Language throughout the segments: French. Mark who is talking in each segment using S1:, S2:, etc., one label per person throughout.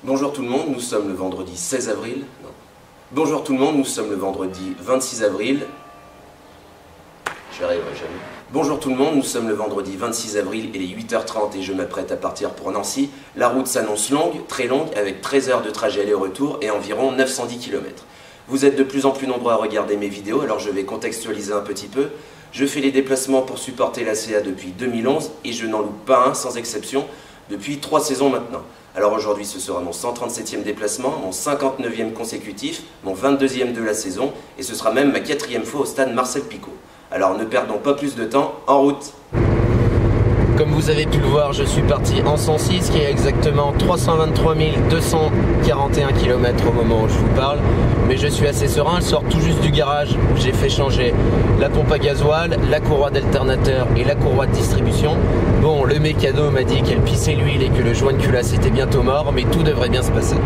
S1: Bonjour tout le monde, nous sommes le vendredi 16 avril. Non. Bonjour tout le monde, nous sommes le vendredi 26 avril. J'y arriverai jamais. Bonjour tout le monde, nous sommes le vendredi 26 avril, il est 8h30 et je m'apprête à partir pour Nancy. La route s'annonce longue, très longue, avec 13 heures de trajet aller-retour et environ 910 km. Vous êtes de plus en plus nombreux à regarder mes vidéos, alors je vais contextualiser un petit peu. Je fais les déplacements pour supporter la CA depuis 2011 et je n'en loupe pas un, sans exception, depuis 3 saisons maintenant. Alors aujourd'hui ce sera mon 137e déplacement, mon 59e consécutif, mon 22e de la saison et ce sera même ma 4e fois au stade Marcel Picot. Alors ne perdons pas plus de temps, en route! Comme vous avez pu le voir, je suis parti en 106, qui est exactement 323 241 km au moment où je vous parle. Mais je suis assez serein, elle sort tout juste du garage où j'ai fait changer la pompe à gasoil, la courroie d'alternateur et la courroie de distribution. Bon, le mécano m'a dit qu'elle pissait l'huile et que le joint de culasse était bientôt mort, mais tout devrait bien se passer.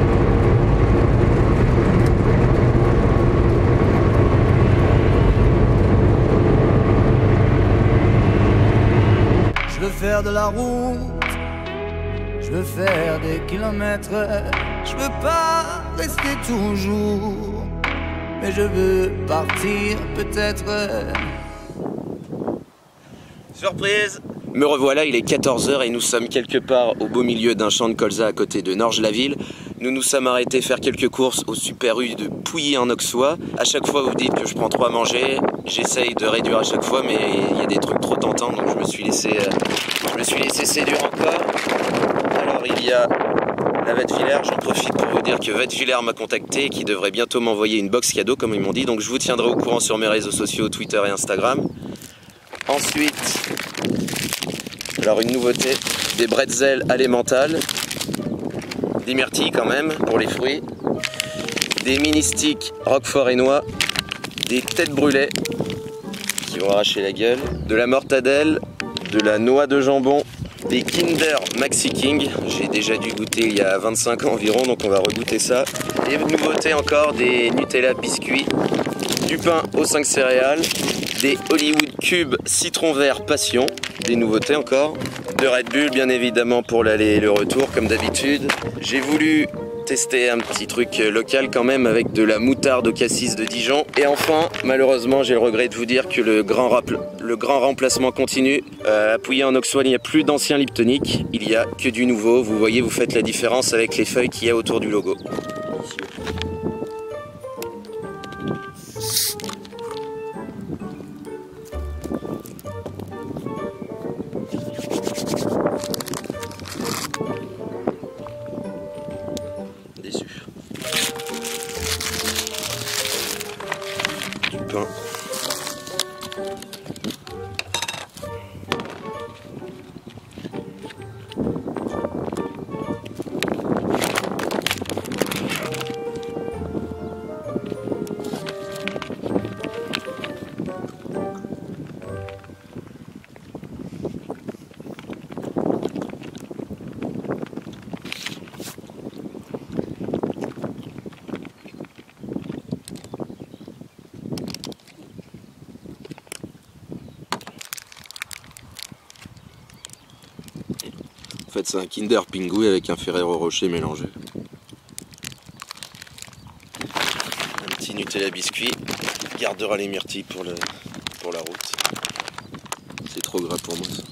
S2: Je veux faire de la route, je veux faire des kilomètres, je veux pas rester toujours, mais je veux partir peut-être.
S1: Surprise! Me revoilà, il est 14 h et nous sommes quelque part au beau milieu d'un champ de colza à côté de Norges-la-Ville. Nous nous sommes arrêtés faire quelques courses au Super U de Pouilly en Auxois. À chaque fois vous dites que je prends trop à manger, j'essaye de réduire à chaque fois mais il y a des trucs trop tentants donc je me suis laissé séduire encore. Alors il y a la Vettefilaire, j'en profite pour vous dire que Vettefilaire m'a contacté et qui devrait bientôt m'envoyer une box cadeau comme ils m'ont dit, donc je vous tiendrai au courant sur mes réseaux sociaux, Twitter et Instagram. Ensuite, alors une nouveauté, des bretzels à l'emmental, des myrtilles quand même pour les fruits, des mini sticks roquefort et noix, des têtes brûlées qui vont arracher la gueule, de la mortadelle, de la noix de jambon, des Kinder Maxi King, j'ai déjà dû goûter il y a 25 ans environ donc on va regoûter ça, et une nouveauté encore, des Nutella biscuits, du pain aux 5 céréales, des Hollywood Cubes citron vert passion, des nouveautés encore, de Red Bull bien évidemment pour l'aller et le retour comme d'habitude. J'ai voulu tester un petit truc local quand même avec de la moutarde au cassis de Dijon. Et enfin, malheureusement, j'ai le regret de vous dire que le grand remplacement continue. À Pouilly en Auxois, il n'y a plus d'ancien Liptonic, il n'y a que du nouveau. Vous voyez, vous faites la différence avec les feuilles qu'il y a autour du logo. Déçu. Du pain. En fait, c'est un Kinder Pingouin avec un Ferrero Rocher mélangé. Un petit Nutella biscuit, gardera les myrtilles pour la route. C'est trop gras pour moi ça.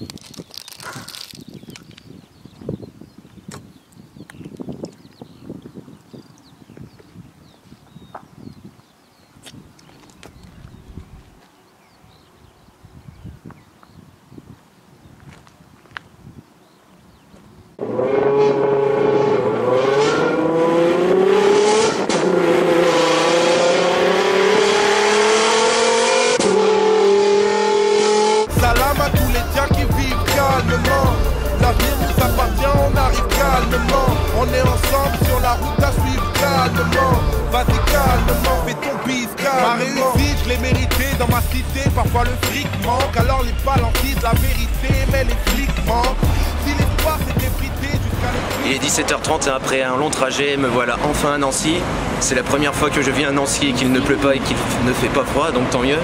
S3: L'avenir nous appartient, on arrive calmement. On est ensemble sur la route à suivre calmement. Vas-y calmement, fais ton bise calmement. Ma réussite, je l'ai méritée dans ma cité. Parfois le fric manque, alors les balles disent la vérité. Mais les flics manquent. Si l'espoir s'est effrité jusqu'à l'écrit.
S1: Il est 17h30 et après un long trajet, me voilà enfin à Nancy. C'est la première fois que je viens à Nancy et qu'il ne pleut pas et qu'il ne fait pas froid, donc tant mieux.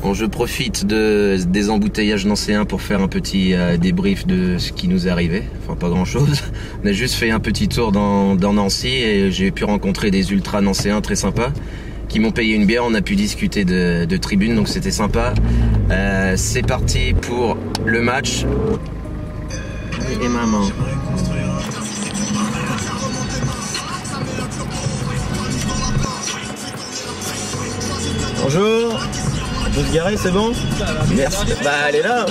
S1: Bon, je profite des embouteillages nancéens pour faire un petit débrief de ce qui nous est arrivé. Enfin, pas grand chose. On a juste fait un petit tour dans Nancy et j'ai pu rencontrer des ultras nancéens très sympas qui m'ont payé une bière. On a pu discuter de tribunes, donc c'était sympa. C'est parti pour le match. Et maman. Bonjour. On peut se garer, c'est bon? Merci. Bah, elle est là.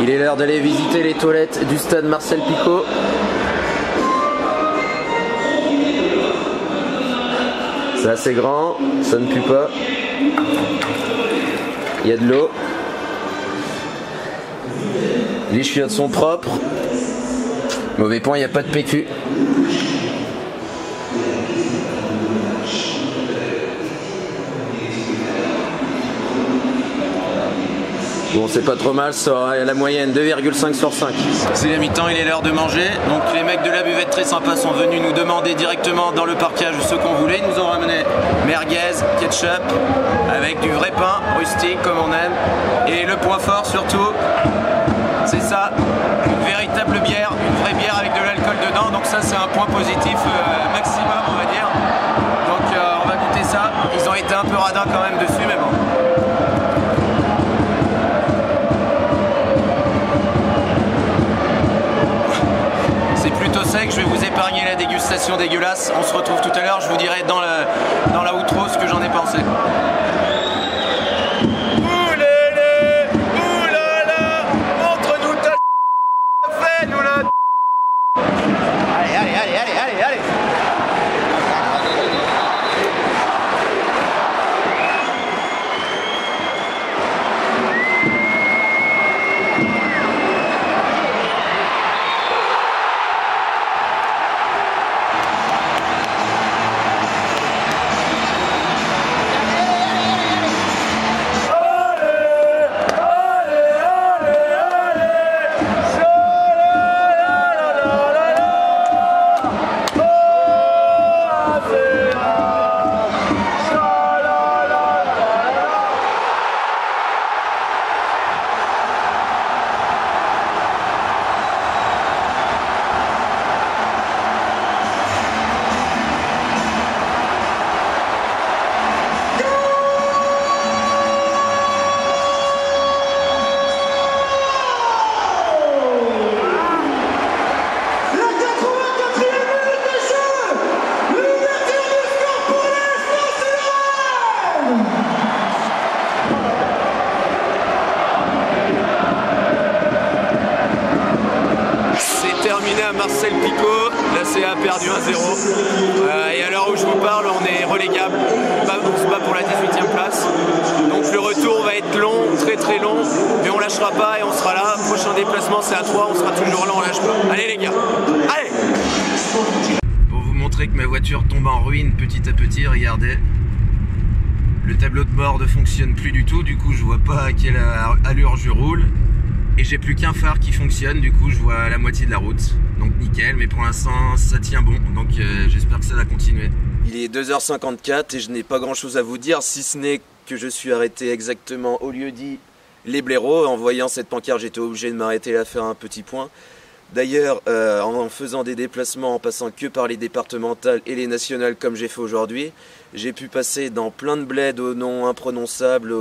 S1: Il est l'heure d'aller visiter les toilettes du stade Marcel Picaud. C'est assez grand, ça ne pue pas. Il y a de l'eau. Les chiottes sont propres. Mauvais point, il n'y a pas de PQ. Bon, c'est pas trop mal, ça aura la moyenne 2,5 sur 5. C'est la mi-temps, il est l'heure de manger. Donc les mecs de la buvette très sympas sont venus nous demander directement dans le parkage ce qu'on voulait. Ils nous ont ramené merguez, ketchup, avec du vrai pain rustique comme on aime. Et le point fort surtout, c'est ça, une véritable bière, une vraie bière avec de l'alcool dedans. Donc ça c'est un point positif maximum on va dire. Donc on va goûter ça. Ils ont été un peu radins quand même dessus mais bon. Sec, je vais vous épargner la dégustation dégueulasse. On se retrouve tout à l'heure, je vous dirai dans la outro ce que j'en ai pensé. Oulélé, oulala, montre-nous ta fait, nous là. Allez. À Marcel Picaud, la CA a perdu 1-0 et à l'heure où je vous parle on est relégable, on se bat pour la 18e place, donc le retour va être long, très long, mais on lâchera pas et on sera là. Prochain déplacement c'est à 3, on sera toujours là, on lâche pas. Allez les gars, allez. Pour vous montrer que ma voiture tombe en ruine petit à petit, regardez, le tableau de bord ne fonctionne plus du tout, du coup je vois pas à quelle allure je roule. Et j'ai plus qu'un phare qui fonctionne, du coup je vois la moitié de la route. Donc nickel, mais pour l'instant ça tient bon, donc j'espère que ça va continuer. Il est 2h54 et je n'ai pas grand chose à vous dire, si ce n'est que je suis arrêté exactement au lieu dit Les Blaireaux. En voyant cette pancarte j'étais obligé de m'arrêter là, faire un petit point. D'ailleurs, en faisant des déplacements, en passant que par les départementales et les nationales comme j'ai fait aujourd'hui, j'ai pu passer dans plein de bleds aux noms imprononçables,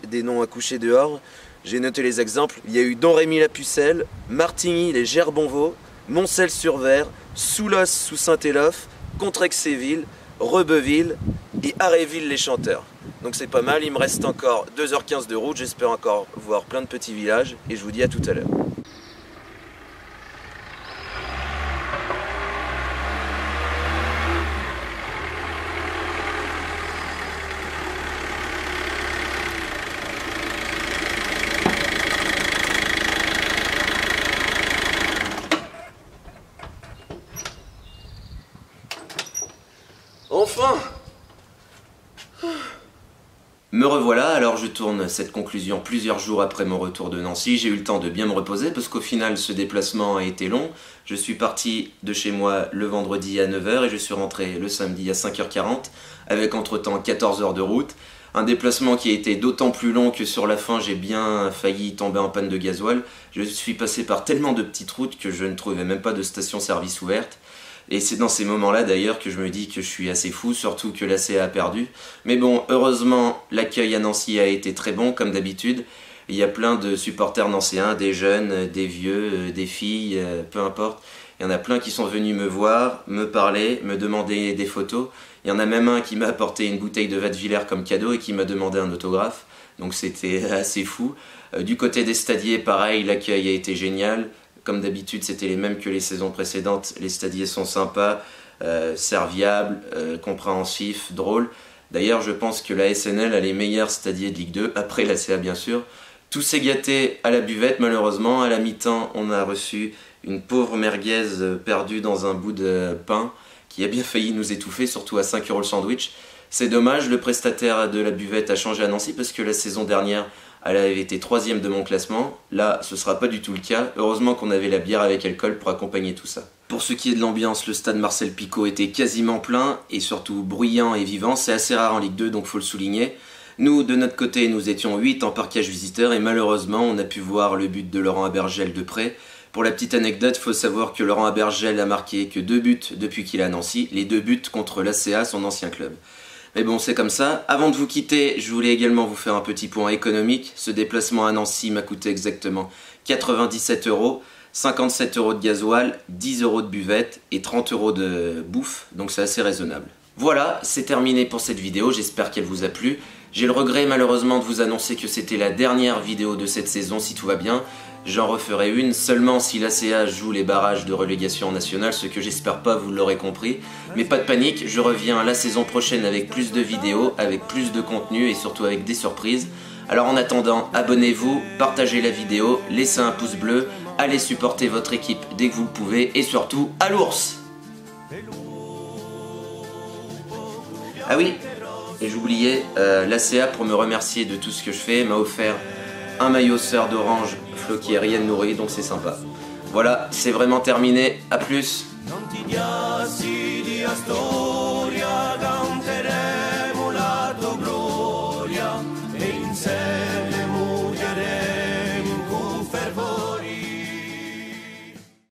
S1: des noms à coucher dehors. J'ai noté les exemples. Il y a eu Domrémy-la-Pucelle, Martigny les Gerbonvaux, Moncel-sur-Vert, Soulos sous Saint-Élophe, Contrexéville, Rebeville et Aréville-les-Chanteurs. Donc c'est pas mal, il me reste encore 2h15 de route, j'espère encore voir plein de petits villages et je vous dis à tout à l'heure. Enfin! Me revoilà, alors je tourne cette conclusion plusieurs jours après mon retour de Nancy. J'ai eu le temps de bien me reposer parce qu'au final ce déplacement a été long. Je suis parti de chez moi le vendredi à 9h et je suis rentré le samedi à 5h40 avec entre-temps 14 heures de route. Un déplacement qui a été d'autant plus long que sur la fin j'ai bien failli tomber en panne de gasoil. Je suis passé par tellement de petites routes que je ne trouvais même pas de station-service ouverte. Et c'est dans ces moments-là d'ailleurs que je me dis que je suis assez fou, surtout que l'ACA a perdu. Mais bon, heureusement, l'accueil à Nancy a été très bon, comme d'habitude. Il y a plein de supporters nancéens, des jeunes, des vieux, des filles, peu importe. Il y en a plein qui sont venus me voir, me parler, me demander des photos. Il y en a même un qui m'a apporté une bouteille de Wattwiller comme cadeau et qui m'a demandé un autographe. Donc c'était assez fou. Du côté des stadiers, pareil, l'accueil a été génial. Comme d'habitude, c'était les mêmes que les saisons précédentes. Les stadiers sont sympas, serviables, compréhensifs, drôles. D'ailleurs, je pense que la SNL a les meilleurs stadiers de Ligue 2, après la CA bien sûr. Tout s'est gâté à la buvette, malheureusement. À la mi-temps, on a reçu une pauvre merguez perdue dans un bout de pain qui a bien failli nous étouffer, surtout à 5 € le sandwich. C'est dommage, le prestataire de la buvette a changé à Nancy parce que la saison dernière, elle avait été 3e de mon classement. Là, ce sera pas du tout le cas. Heureusement qu'on avait la bière avec alcool pour accompagner tout ça. Pour ce qui est de l'ambiance, le stade Marcel Picot était quasiment plein et surtout bruyant et vivant. C'est assez rare en Ligue 2, donc faut le souligner. Nous, de notre côté, nous étions 8 en parquage visiteur et malheureusement, on a pu voir le but de Laurent Abergel de près. Pour la petite anecdote, il faut savoir que Laurent Abergel a marqué que 2 buts depuis qu'il est à Nancy. Les 2 buts contre l'ACA, son ancien club. Mais bon, c'est comme ça. Avant de vous quitter, je voulais également vous faire un petit point économique. Ce déplacement à Nancy m'a coûté exactement 97 €, 57 € de gasoil, 10 € de buvette et 30 € de bouffe. Donc c'est assez raisonnable. Voilà, c'est terminé pour cette vidéo. J'espère qu'elle vous a plu. J'ai le regret malheureusement de vous annoncer que c'était la dernière vidéo de cette saison si tout va bien. J'en referai une seulement si l'ACA joue les barrages de relégation nationale, ce que j'espère pas, vous l'aurez compris. Mais pas de panique, je reviens la saison prochaine avec plus de vidéos, avec plus de contenu et surtout avec des surprises. Alors en attendant, abonnez-vous, partagez la vidéo, laissez un pouce bleu, allez supporter votre équipe dès que vous le pouvez et surtout, à l'ours! Ah oui, et j'oubliais, l'ACA pour me remercier de tout ce que je fais m'a offert un maillot sœur d'orange floqué Rien Nourri, donc c'est sympa. Voilà, c'est vraiment terminé, à plus.